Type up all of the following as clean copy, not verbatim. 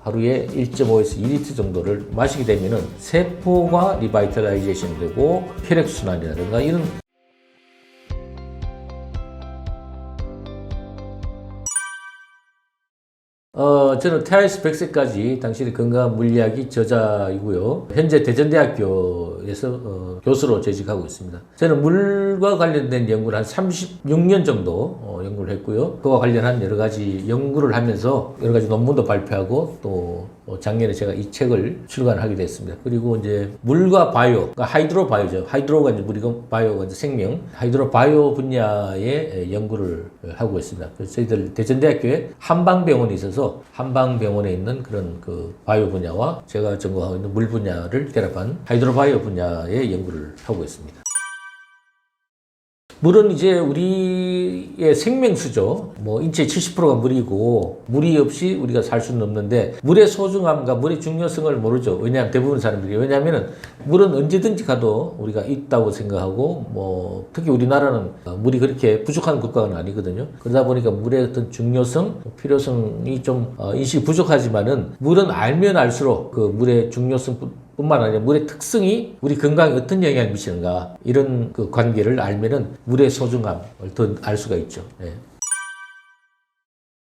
하루에 1.5에서 2리터 정도를 마시게 되면은 세포가 리바이탈라이제이션 되고 혈액순환이라든가 이런 저는 태아에서 100세까지 당신의 건강한 물리학이 저자이고요. 현재 대전대학교에서 교수로 재직하고 있습니다. 저는 물과 관련된 연구를 한 36년 정도 연구를 했고요. 그와 관련한 여러 가지 연구를 하면서 여러 가지 논문도 발표하고 또 작년에 제가 이 책을 출간하게 됐습니다. 그리고 이제 물과 바이오, 그러니까 하이드로 바이오죠. 하이드로가 이제 물이고 바이오가 이제 생명, 하이드로 바이오 분야의 연구를 하고 있습니다. 그래서 저희들 대전대학교에 한방병원이 있어서 한방병원에 있는 그런 그 바이오 분야와 제가 전공하고 있는 물 분야를 결합한 하이드로 바이오 분야의 연구를 하고 있습니다. 물은 이제 우리의 생명수죠. 뭐 인체의 70%가 물이고 물이 없이 우리가 살 수는 없는데 물의 소중함과 물의 중요성을 모르죠. 왜냐하면 대부분 사람들이 왜냐하면은 물은 언제든지 가도 우리가 있다고 생각하고 뭐 특히 우리나라는 물이 그렇게 부족한 국가는 아니거든요. 그러다 보니까 물의 어떤 중요성, 필요성이 좀 인식이 부족하지만은 물은 알면 알수록 그 물의 중요성 뿐만 아니라 물의 특성이 우리 건강에 어떤 영향을 미치는가 이런 그 관계를 알면은 물의 소중함을 더 알 수가 있죠. 네.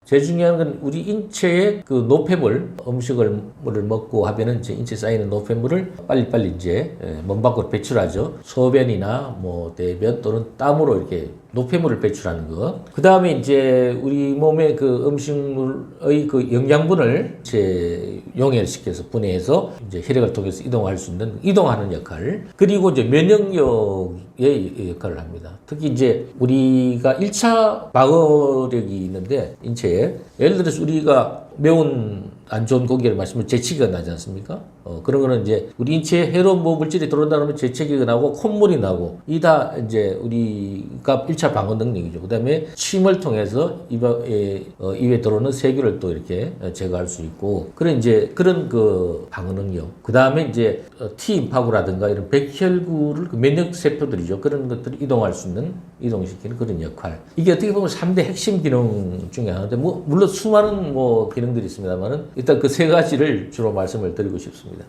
제일 중요한 건 우리 인체의 그 노폐물, 음식을 먹고 하면은 이제 인체에 쌓이는 노폐물을 빨리빨리 이제 몸 밖으로 배출하죠. 소변이나 뭐 대변 또는 땀으로 이렇게 노폐물을 배출하는 것. 그 다음에 이제 우리 몸의 그 음식물의 그 영양분을 이제 용해시켜서 분해해서 이제 혈액을 통해서 이동할 수 있는 이동하는 역할. 그리고 이제 면역력의 역할을 합니다. 특히 이제 우리가 1차 방어력이 있는데 인체에 예를 들어서 우리가 매운 안 좋은 고기를 마시면 재채기가 나지 않습니까? 그런 거는 이제 우리 인체에 해로운 물질이 들어온다 그러면 재채기가 나고 콧물이 나고 이 다 이제 우리가 1차 방어 능력이죠. 그 다음에 침을 통해서 입에 들어오는 세균을 또 이렇게 제거할 수 있고 그런 이제 그런 그 방어 능력. 그 다음에 이제 T인파구라든가 이런 백혈구를 그 면역 세포들이죠. 그런 것들을 이동할 수 있는 이동시키는 그런 역할. 이게 어떻게 보면 3대 핵심 기능 중에 하나인데 뭐 물론 수많은 뭐 기능들이 있습니다만은 일단 그 세 가지를 주로 말씀을 드리고 싶습니다.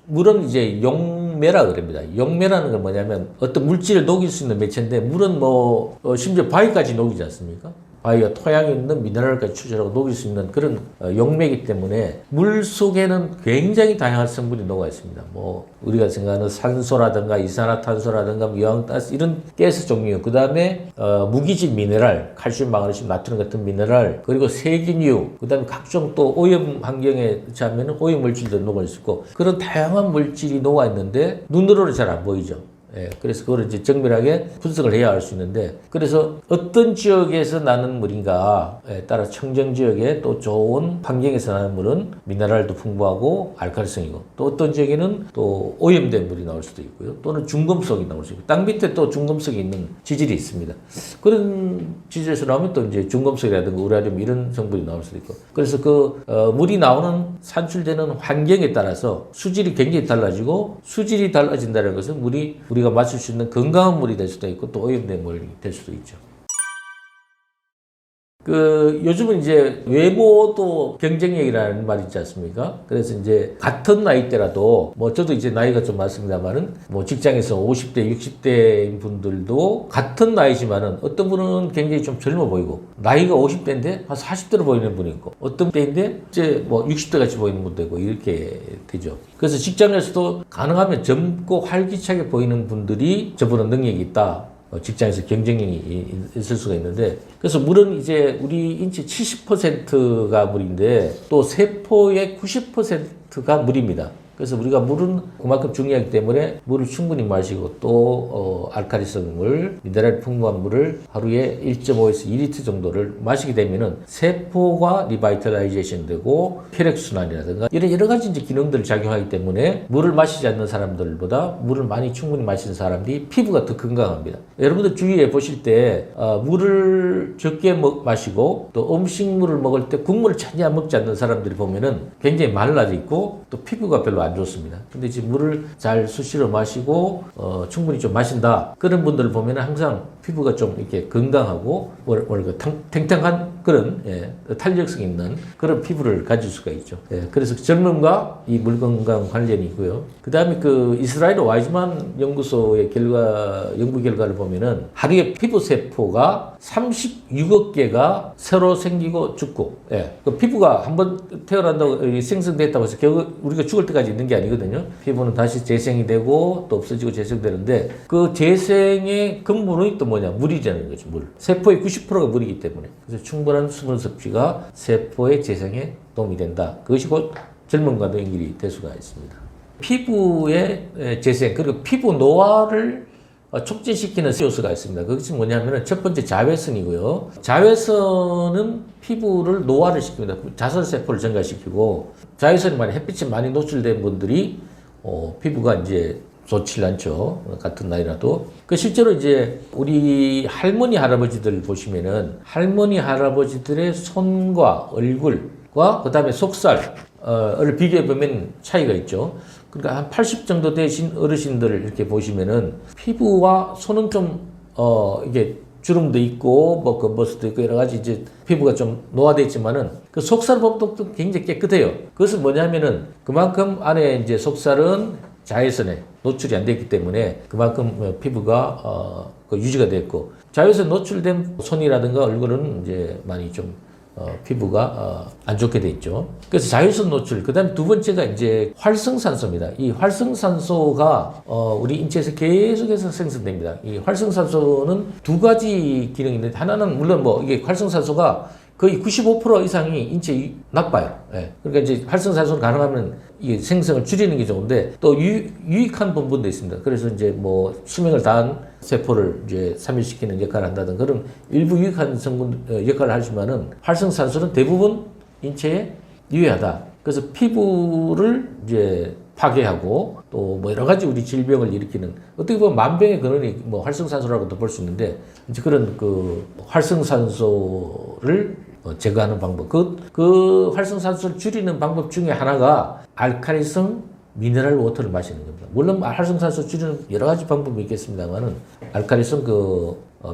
물은 이제 용매라 그럽니다. 용매라는 건 뭐냐면 어떤 물질을 녹일 수 있는 매체인데 물은 뭐 심지어 바위까지 녹이지 않습니까? 바위가 토양에 있는 미네랄까지 추출하고 녹일 수 있는 그런 용매이기 때문에 물 속에는 굉장히 다양한 성분이 녹아 있습니다. 뭐 우리가 생각하는 산소라든가 이산화탄소라든가 이황가스 이런 가스 종류, 그 다음에 무기질 미네랄, 칼슘, 마그네슘, 나트륨 같은 미네랄, 그리고 세균류, 그 다음에 각종 또 오염 환경에 처하면 오염 물질도 녹아 있고 그런 다양한 물질이 녹아 있는데 눈으로는 잘 안 보이죠. 예, 그래서 그걸 이제 정밀하게 분석을 해야 알 수 있는데, 그래서 어떤 지역에서 나는 물인가에 따라 청정 지역에 또 좋은 환경에서 나는 물은 미네랄도 풍부하고 알칼리성이고, 또 어떤 지역에는 또 오염된 물이 나올 수도 있고요. 또는 중금속이 나올 수 있고, 땅 밑에 또 중금속이 있는 지질이 있습니다. 그런 지질에서 나오면 또 이제 중금속이라든가 우라늄 이런 성분이 나올 수도 있고, 그래서 그 물이 나오는 산출되는 환경에 따라서 수질이 굉장히 달라지고, 수질이 달라진다는 것은 우리가 마실 수 있는 건강한 물이 될 수도 있고 또 오염된 물이 될 수도 있죠. 요즘은 이제 외모도 경쟁력이라는 말이 있지 않습니까? 그래서 이제 같은 나이대라도 뭐 저도 이제 나이가 좀 많습니다만은 뭐 직장에서 50대, 60대인 분들도 같은 나이지만은 어떤 분은 굉장히 좀 젊어 보이고 나이가 50대인데 한 40대로 보이는 분이 있고 어떤 때인데 이제 뭐 60대 같이 보이는 분도 있고 이렇게 되죠. 그래서 직장에서도 가능하면 젊고 활기차게 보이는 분들이 저보다 능력이 있다. 직장에서 경쟁력이 있을 수가 있는데, 그래서 물은 이제 우리 인체 70%가 물인데 또 세포의 90%가 물입니다. 그래서 우리가 물은 그만큼 중요하기 때문에 물을 충분히 마시고 또 알칼리성 물, 미네랄 풍부한 물을 하루에 1.5에서 2리터 정도를 마시게 되면은 세포가 리바이탈라이제이션 되고 혈액순환이라든가 이런 여러 가지 이제 기능들을 작용하기 때문에 물을 마시지 않는 사람들보다 물을 많이 충분히 마시는 사람들이 피부가 더 건강합니다. 여러분들 주위에 보실 때 물을 적게 마시고 또 음식물을 먹을 때 국물을 전혀 먹지 않는 사람들이 보면은 굉장히 말라져 있고 또 피부가 별로 안 좋습니다. 근데 지금 물을 잘 수시로 마시고 충분히 좀 마신다. 그런 분들을 보면 항상 피부가 좀 이렇게 건강하고 탱탱한 그런 탄력성 있는 그런 피부를 가질 수가 있죠. 그래서 젊음과 이 물건강 관련이 있고요. 그 다음에 그 이스라엘 와이즈만 연구소의 연구 결과를 보면은 하루에 피부 세포가 36억 개가 새로 생기고 죽고, 그 피부가 한번 태어난다고 생성됐다고 해서 결국 우리가 죽을 때까지 있는 게 아니거든요. 피부는 다시 재생이 되고 또 없어지고 재생되는데 그 재생의 근본이 또 뭐냐? 물이라는 거죠. 물. 세포의 90%가 물이기 때문에. 그래서 충분한 수분 섭취가 세포의 재생에 도움이 된다. 그것이 곧 젊음과도 연결이 될 수가 있습니다. 피부의 재생, 그리고 피부 노화를 촉진시키는 요소가 있습니다. 그것이 뭐냐면 첫 번째 자외선이고요. 자외선은 피부를 노화를 시킵니다. 자설세포를 증가시키고 자외선이 많이 햇빛에 많이 노출된 분들이 피부가 이제 좋지 않죠. 같은 나이라도. 그 실제로 이제 우리 할머니 할아버지들 보시면은 할머니 할아버지들의 손과 얼굴과 그다음에 속살을 비교해 보면 차이가 있죠. 그러니까 한 80 정도 되신 어르신들을 이렇게 보시면은 피부와 손은 좀 이게 주름도 있고 뭐 검버스도 있고 여러 가지 이제 피부가 좀 노화되어 있지만은 그 속살 부분도 굉장히 깨끗해요. 그것은 뭐냐면은 그만큼 안에 이제 속살은 자외선에 노출이 안 됐기 때문에 그만큼 피부가 유지가 됐고 자외선 노출된 손이라든가 얼굴은 이제 많이 좀 피부가 안 좋게 돼 있죠. 그래서 자외선 노출, 그 다음에 두 번째가 이제 활성산소입니다. 이 활성산소가 우리 인체에서 계속해서 생성됩니다. 이 활성산소는 두 가지 기능이 있는데 하나는 물론 뭐 이게 활성산소가 거의 95% 이상이 인체에 나빠요. 그러니까 이제 활성산소는 가능하면 이 생성을 줄이는 게 좋은데 또 유익한 부분도 있습니다. 그래서 이제 뭐 수명을 다한 세포를 이제 산멸시키는 역할을 한다든 그런 일부 유익한 성분 역할을 하지만은 활성산소는 대부분 인체에 유해하다. 그래서 피부를 이제 파괴하고 또 뭐 여러 가지 우리 질병을 일으키는 어떻게 보면 만병의 근원이 뭐 활성산소라고도 볼 수 있는데 이제 그런 그 활성산소를 제거하는 방법, 그 활성산소를 줄이는 방법 중에 하나가 알칼리성 미네랄 워터를 마시는 겁니다. 물론 활성산소 줄이는 여러 가지 방법이 있겠습니다만은 알칼리성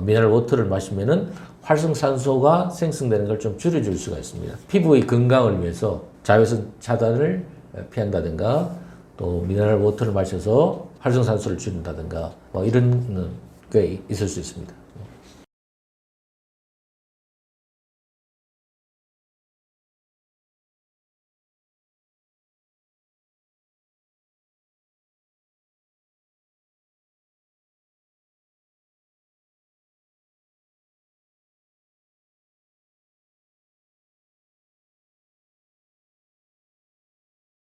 미네랄 워터를 마시면은 활성산소가 생성되는 걸 좀 줄여줄 수가 있습니다. 피부의 건강을 위해서 자외선 차단을 피한다든가 또 미네랄 워터를 마셔서 활성산소를 줄인다든가 뭐 이런 게 있을 수 있습니다.